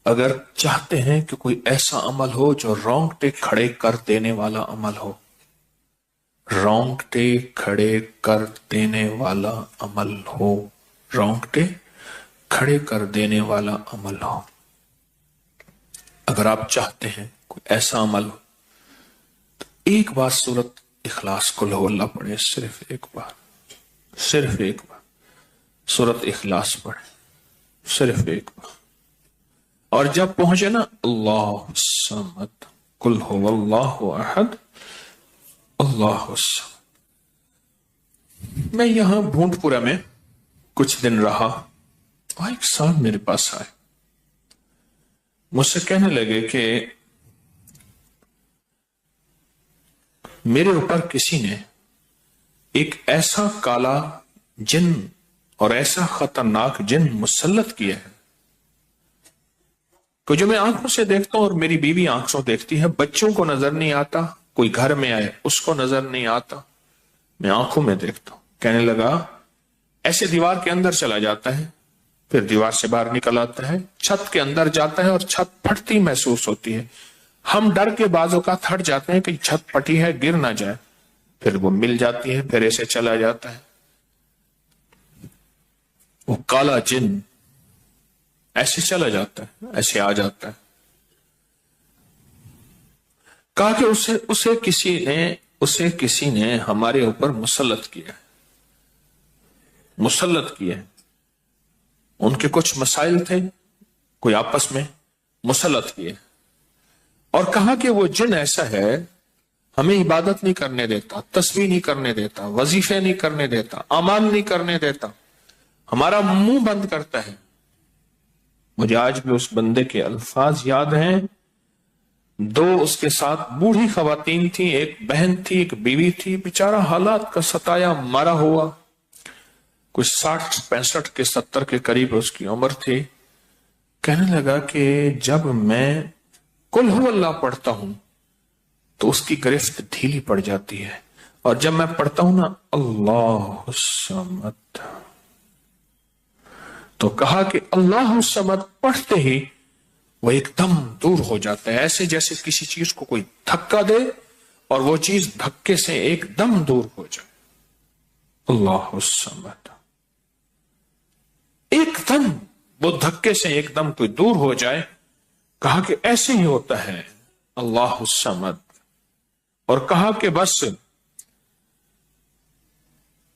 اگر چاہتے ہیں کہ کوئی ایسا عمل ہو جو رونگٹے کھڑے کر دینے والا عمل ہو، رونگٹے کھڑے کر دینے والا عمل ہو، رونگٹے کھڑے کر دینے والا عمل ہو، اگر آپ چاہتے ہیں کوئی ایسا عمل ہو تو ایک بار سورت اخلاص قل ہو اللہ پڑھے، صرف ایک بار سورت اخلاص پڑھے، صرف ایک بار. اور جب پہنچے نا اللہ الصمد قل هو اللہ احد اللہ الصمد. میں یہاں بھونٹ پورا میں کچھ دن رہا اور ایک صاحب میرے پاس آئے، مجھ سے کہنے لگے کہ میرے اوپر کسی نے ایک ایسا کالا جن اور ایسا خطرناک جن مسلط کیا ہے کہ جو میں آنکھوں سے دیکھتا ہوں اور میری بیوی آنکھوں دیکھتی ہے، بچوں کو نظر نہیں آتا، کوئی گھر میں آئے اس کو نظر نہیں آتا، میں آنکھوں میں دیکھتا ہوں. کہنے لگا ایسے دیوار کے اندر چلا جاتا ہے، پھر دیوار سے باہر نکل آتا ہے، چھت کے اندر جاتا ہے اور چھت پھٹتی محسوس ہوتی ہے، ہم ڈر کے بعض اوقات ہٹ جاتے ہیں کہ چھت پھٹی ہے گر نہ جائے، پھر وہ مل جاتی ہے، پھر ایسے چلا جاتا ہے. وہ کالا جن ایسے چلا جاتا ہے، ایسے آ جاتا ہے. کہا کہ اسے کسی نے ہمارے اوپر مسلط کیا ہے، ان کے کچھ مسائل تھے، کوئی آپس میں مسلط کیے، اور کہا کہ وہ جن ایسا ہے ہمیں عبادت نہیں کرنے دیتا، تسبیح نہیں کرنے دیتا، وظیفے نہیں کرنے دیتا، اعمال نہیں کرنے دیتا، ہمارا منہ بند کرتا ہے. مجھے آج بھی اس بندے کے الفاظ یاد ہیں. 2 اس کے ساتھ بوڑھی خواتین تھیں، ایک بہن تھی، ایک بیوی تھی، بیچارہ حالات کا ستایا مارا ہوا، کچھ 60 65 کے 70 کے قریب اس کی عمر تھی. کہنے لگا کہ جب میں قل ہو اللہ پڑھتا ہوں تو اس کی گرفت ڈھیلی پڑ جاتی ہے، اور جب میں پڑھتا ہوں نا اللہ الصمد، تو کہا کہ اللہ الصمد پڑھتے ہی وہ ایک دم دور ہو جاتا ہے، ایسے جیسے کسی چیز کو کوئی دھکا دے اور وہ چیز دھکے سے ایک دم دور ہو جائے. اللہ الصمد، ایک دم وہ دھکے سے ایک دم کوئی دور ہو جائے. کہا کہ ایسے ہی ہوتا ہے اللہ الصمد، اور کہا کہ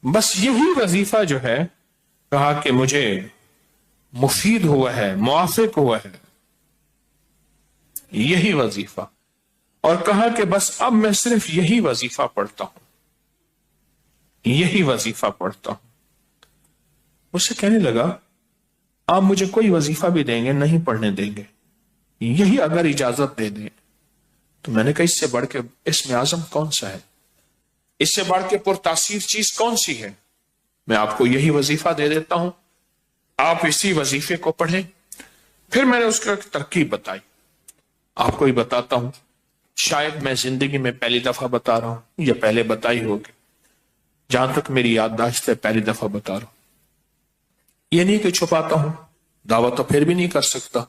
بس یہی وظیفہ جو ہے، کہا کہ مجھے مفید ہوا ہے، موافق ہوا ہے یہی وظیفہ، اور کہا کہ بس اب میں صرف یہی وظیفہ پڑھتا ہوں. مجھ سے کہنے لگا آپ مجھے کوئی وظیفہ بھی دیں گے نہیں پڑھنے دیں گے، یہی اگر اجازت دے دیں. تو میں نے کہا اس سے بڑھ کے اسم اعظم کون سا ہے، اس سے بڑھ کے پرتاثیر چیز کون سی ہے؟ میں آپ کو یہی وظیفہ دے دیتا ہوں، آپ اسی وظیفے کو پڑھیں. پھر میں نے اس کو ایک ترکیب بتائی، آپ کو ہی بتاتا ہوں، شاید میں زندگی میں پہلی دفعہ بتا رہا ہوں یا پہلے بتائی ہوگی، جہاں تک میری یادداشت ہے پہلی دفعہ بتا رہا ہوں. یہ نہیں کہ چھپاتا ہوں، دعویٰ تو پھر بھی نہیں کر سکتا،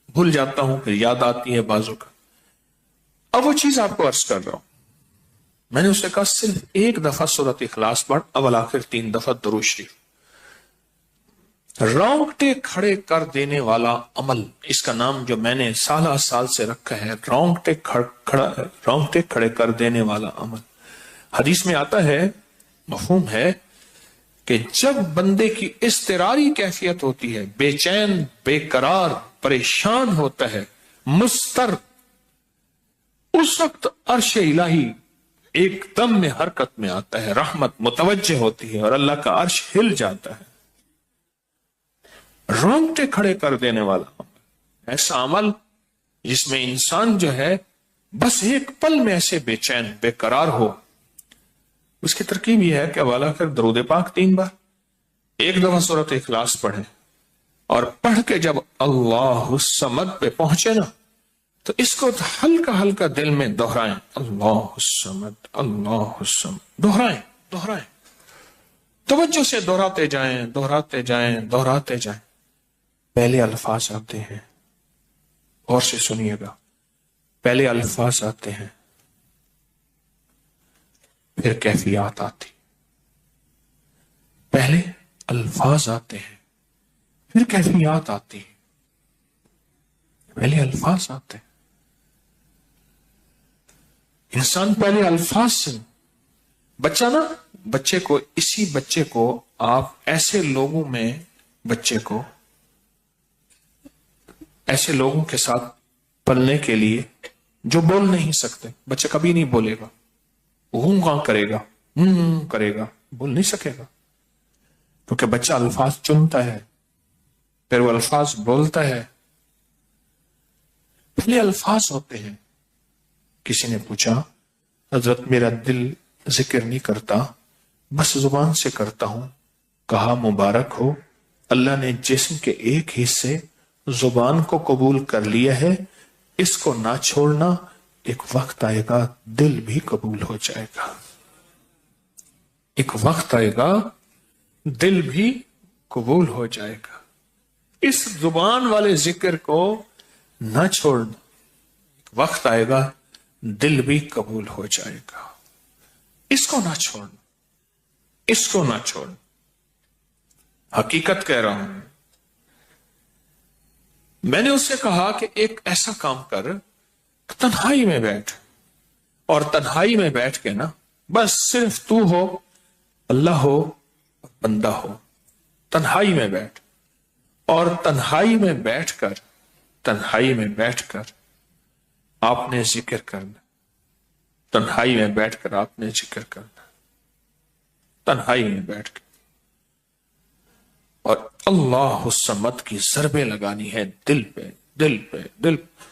بھول جاتا ہوں پھر یاد آتی ہے بازو کا. اب وہ چیز آپ کو عرض کر رہا ہوں. میں نے اسے کہا صرف ایک دفعہ سورۃ اخلاص پڑھ، اول آخر 3 دفعہ درود شریف. رونگٹے کھڑے کر دینے والا عمل، اس کا نام جو میں نے سال سے رکھا ہے رونگٹے کھڑے کر دینے والا عمل. حدیث میں آتا ہے، مفہوم ہے کہ جب بندے کی اضطراری کیفیت ہوتی ہے، بے چین، بے قرار، پریشان ہوتا ہے، مضطر، اس وقت عرش الہی ایک دم میں حرکت میں آتا ہے، رحمت متوجہ ہوتی ہے اور اللہ کا عرش ہل جاتا ہے. رونگٹے کھڑے کر دینے والا عمل، ایسا عمل جس میں انسان جو ہے بس ایک پل میں ایسے بے چین، بے قرار ہو. اس کی ترکیب یہ ہے کہ والا پھر درود پاک 3 بار، ایک دفعہ سورۃ اخلاص پڑھیں، اور پڑھ کے جب اللہ الصمد پہ پہنچے نا تو اس کو ہلکا ہلکا دل میں دہرائیں، اللہ الصمد اللہ الصمد، دہرائیں، توجہ سے دہراتے جائیں. پہلے الفاظ آتے ہیں غور سے سنیے گا، پہلے الفاظ آتے ہیں، پھر کیفیات آتی، پہلے الفاظ آتے ہیں پھر کیفیات آتی ہیں، پہلے الفاظ آتے ہیں۔ انسان پہلے الفاظ سے، بچہ نا، اسی بچے کو آپ ایسے لوگوں میں، بچے کو ایسے لوگوں کے ساتھ پلنے کے لیے جو بول نہیں سکتے، بچہ کبھی نہیں بولے گا، ہوں کہاں کرے گا، کرے گا، بول نہیں سکے گا، کیونکہ بچہ الفاظ چنتا ہے پھر وہ الفاظ بولتا ہے۔ پہلے الفاظ ہوتے ہیں۔ کسی نے پوچھا، حضرت میرا دل ذکر نہیں کرتا، بس زبان سے کرتا ہوں۔ کہا مبارک ہو، اللہ نے جسم کے ایک حصے زبان کو قبول کر لیا ہے، اس کو نہ چھوڑنا، ایک وقت آئے گا دل بھی قبول ہو جائے گا، ایک وقت آئے گا دل بھی قبول ہو جائے گا۔ اس زبان والے ذکر کو نہ چھوڑنا، ایک وقت آئے گا دل بھی قبول ہو جائے گا۔ اس کو نہ چھوڑنا، اس کو نہ چھوڑنا۔ حقیقت کہہ رہا ہوں۔ میں نے اس سے کہا کہ ایک ایسا کام کر، تنہائی میں بیٹھ، اور تنہائی میں بیٹھ کے نا، بس صرف تو ہو، اللہ ہو، بندہ ہو، تنہائی میں بیٹھ، اور تنہائی میں بیٹھ کر، تنہائی میں بیٹھ کر آپ نے ذکر کرنا، تنہائی میں بیٹھ کر آپ نے ذکر کرنا، تنہائی میں بیٹھ کر، اور اللہ الصمد کی ضربیں لگانی ہے دل پہ، دل پہ، دل پہ۔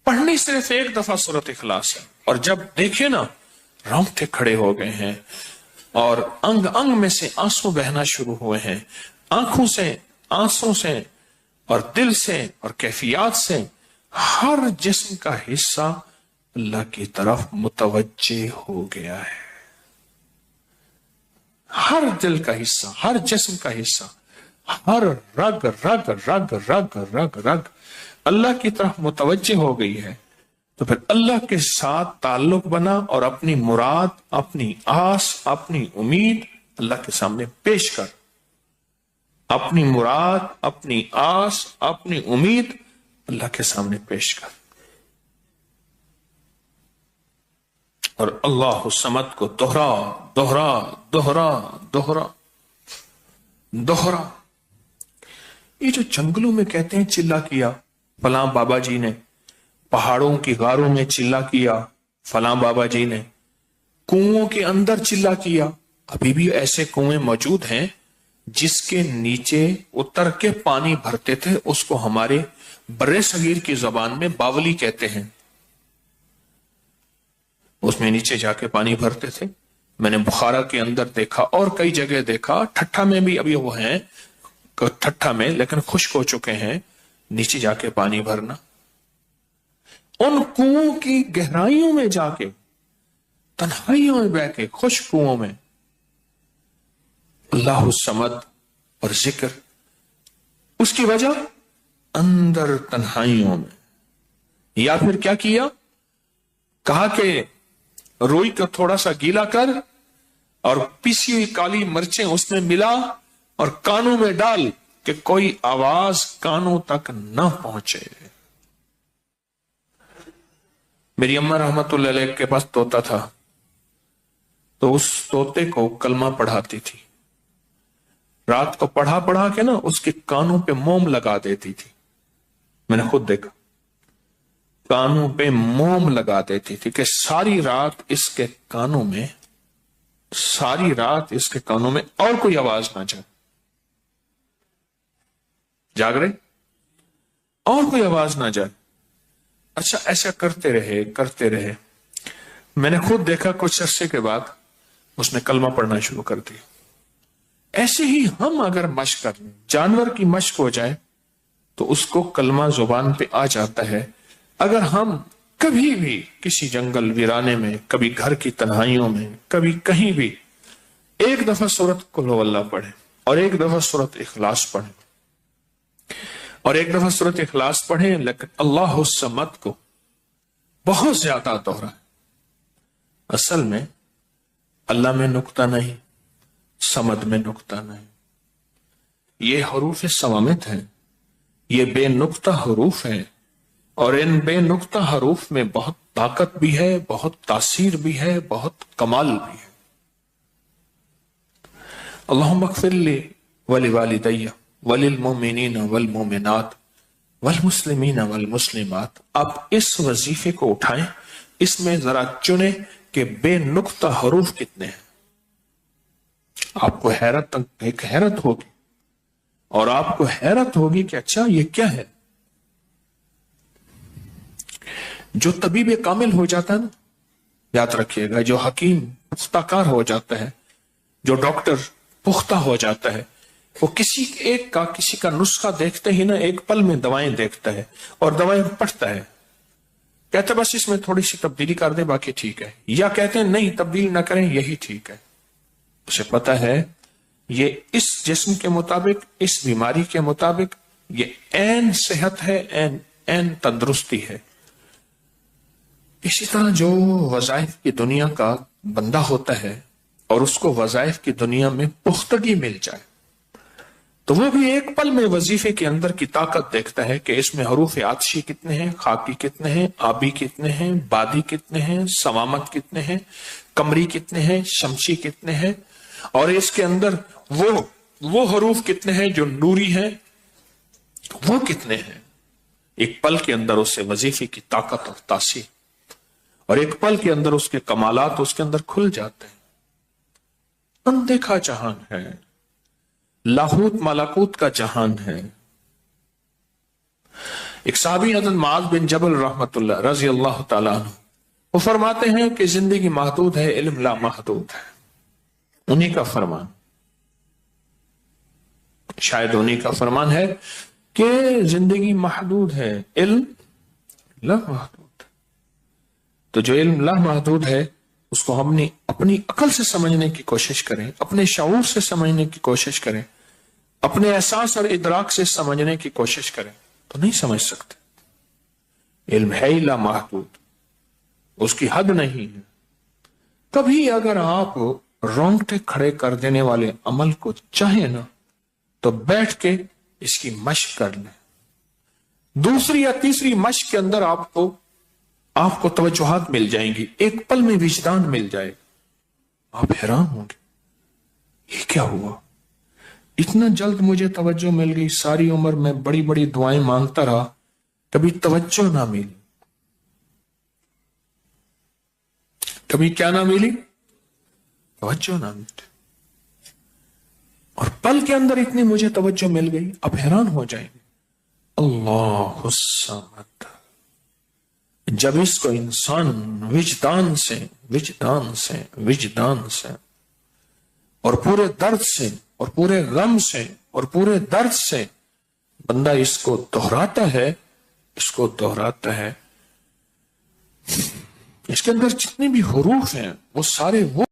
پڑھنی صرف ایک دفعہ سورۃ اخلاص ہے، اور جب دیکھیں نا رونگٹے کھڑے ہو گئے ہیں، اور انگ انگ میں سے آنسو بہنا شروع ہوئے ہیں، آنکھوں سے، آنسوں سے، اور دل سے، اور کیفیات سے، ہر جسم کا حصہ اللہ کی طرف متوجہ ہو گیا ہے۔ ہر دل کا حصہ، ہر جسم کا حصہ، ہر رگ رگ رگ رگ رگ رگ اللہ کی طرف متوجہ ہو گئی ہے۔ تو پھر اللہ کے ساتھ تعلق بنا، اور اپنی مراد، اپنی آس، اپنی امید اللہ کے سامنے پیش کر، اپنی مراد، اپنی آس، اپنی امید اللہ کے سامنے پیش کر، اور اللہ الصمد کو دوہرا دوہرا دوہرا دوہرا دوہرا۔ یہ جو جنگلوں میں کہتے ہیں چلا کیا فلاں بابا جی نے، پہاڑوں کی غاروں میں چلا کیا فلاں بابا جی نے، کنووں کے اندر چلا کیا، ابھی بھی ایسے کنویں موجود ہیں جس کے نیچے اتر کے پانی بھرتے تھے، اس کو ہمارے برے صغیر کی زبان میں باولی کہتے ہیں۔ اس میں نیچے جا کے پانی بھرتے تھے۔ میں نے بخارا کے اندر دیکھا، اور کئی جگہ دیکھا، ٹھٹھا میں بھی ابھی وہ ہیں، ٹھٹھا میں لیکن خشک ہو چکے ہیں، نیچے جا کے پانی بھرنا۔ ان کنووں کی گہرائیوں میں جا کے، تنہائیوں میں بیٹھ کے، خشک کنووں میں اللہ الصمد اور ذکر۔ اس کی وجہ اندر تنہائیوں میں، یا پھر کیا کیا، کہا کہ روئی کو تھوڑا سا گیلا کر، اور پیسی ہوئی کالی مرچیں اس میں ملا، اور کانوں میں ڈال کہ کوئی آواز کانوں تک نہ پہنچے۔ میری اماں رحمت اللہ علیہ کے پاس طوطا تھا، تو اس طوطے کو کلمہ پڑھاتی تھی، رات کو پڑھا پڑھا کے نا اس کے کانوں پہ موم لگا دیتی تھی۔ میں نے خود دیکھا، کانوں پہ موم لگا دیتی تھی کہ ساری رات اس کے کانوں میں، ساری رات اس کے کانوں میں اور کوئی آواز نہ جائے۔ جاگ رہے، اور کوئی آواز نہ جائے۔ اچھا، ایسا کرتے رہے کرتے رہے، میں نے خود دیکھا کچھ عرصے کے بعد اس نے کلمہ پڑھنا شروع کر دیا۔ ایسے ہی ہم اگر مشق کر لیں، جانور کی مشق ہو جائے تو اس کو کلمہ زبان پہ آ جاتا ہے۔ اگر ہم کبھی بھی کسی جنگل ویرانے میں، کبھی گھر کی تنہائیوں میں، کبھی کہیں بھی ایک دفعہ سورۃ قل ہو اللہ پڑھیں، اور ایک دفعہ سورۃ اخلاص پڑھیں، اور ایک دفعہ سورۃ اخلاص پڑھیں، لیکن اللہ الصمد کو بہت زیادہ دوہرائیں۔ اصل میں اللہ میں نقطہ نہیں، صمد میں نقطہ نہیں، یہ حروف صوامت ہیں، یہ بے نقطہ حروف ہیں، اور ان بے نقطہ حروف میں بہت طاقت بھی ہے، بہت تاثیر بھی ہے، بہت کمال بھی ہے۔ اللہم اغفر لی ولوالدی وللمؤمنین والمؤمنات والمسلمین والمسلمات۔ آپ اس وظیفے کو اٹھائیں، اس میں ذرا چنیں کہ بے نقطہ حروف کتنے ہیں۔ آپ کو حیرت ہوگی، اور آپ کو حیرت ہوگی کہ اچھا یہ کیا ہے۔ جو طبیب کامل ہو جاتا ہے نا، یاد رکھیے گا، جو حکیم پختہ کار ہو جاتا ہے، جو ڈاکٹر پختہ ہو جاتا ہے، وہ کسی کا نسخہ دیکھتے ہی نا ایک پل میں دوائیں دیکھتا ہے اور دوائیں پڑھتا ہے، کہتے بس اس میں تھوڑی سی تبدیلی کر دیں باقی ٹھیک ہے، یا کہتے ہیں نہیں تبدیل نہ کریں یہی ٹھیک ہے۔ اسے پتا ہے یہ اس جسم کے مطابق، اس بیماری کے مطابق یہ عین صحت ہے، عین تندرستی ہے۔ اسی طرح جو وظائف کی دنیا کا بندہ ہوتا ہے اور اس کو وظائف کی دنیا میں پختگی مل جائے تو وہ بھی ایک پل میں وظیفے کے اندر کی طاقت دیکھتا ہے کہ اس میں حروف آتشی کتنے ہیں، خاکی کتنے ہیں، آبی کتنے ہیں، بادی کتنے ہیں، صوامت کتنے ہیں، قمری کتنے ہیں، شمسی کتنے ہیں، اور اس کے اندر وہ حروف کتنے ہیں جو نوری ہیں، وہ کتنے ہیں۔ ایک پل کے اندر اس سے وظیفے کی طاقت اور تاثیر، اور ایک پل کے اندر اس کے کمالات اس کے اندر کھل جاتے ہیں۔ اندیکھا جہان ہے، لاہوت ملکوت کا جہان ہے۔ ایک صحابی حضرت معاذ بن جبل رحمت اللہ رضی اللہ تعالیٰ عنہ، وہ فرماتے ہیں کہ زندگی محدود ہے، علم لا محدود ہے۔ انہی کا فرمان، شاید انہی کا فرمان ہے کہ زندگی محدود ہے، علم لا محدود۔ تو جو علم لا محدود ہے اس کو ہم نے اپنی عقل سے سمجھنے کی کوشش کریں، اپنے شعور سے سمجھنے کی کوشش کریں، اپنے احساس اور ادراک سے سمجھنے کی کوشش کریں تو نہیں سمجھ سکتے۔ علم ہے ہی لا محدود، اس کی حد نہیں ہے۔ کبھی اگر آپ رونگٹے کھڑے کر دینے والے عمل کو چاہیں نا تو بیٹھ کے اس کی مشق کر لیں۔ دوسری یا تیسری مشق کے اندر آپ کو توجہات مل جائیں گی، ایک پل میں وجدان مل جائے، آپ حیران ہوں گے یہ کیا ہوا، اتنا جلد مجھے توجہ مل گئی، ساری عمر میں بڑی بڑی دعائیں مانگتا رہا، کبھی توجہ نہ ملی، کبھی کیا نہ ملی، توجہ نہ ملی، اور پل کے اندر اتنی مجھے توجہ مل گئی، اب حیران ہو جائیں گے۔ اللہ الصمد، جب اس کو انسان وجدان سے اور پورے درد سے اور پورے غم سے اور پورے درد سے بندہ اس کو دہراتا ہے، اس کے اندر جتنے بھی حروف ہیں وہ سارے وہ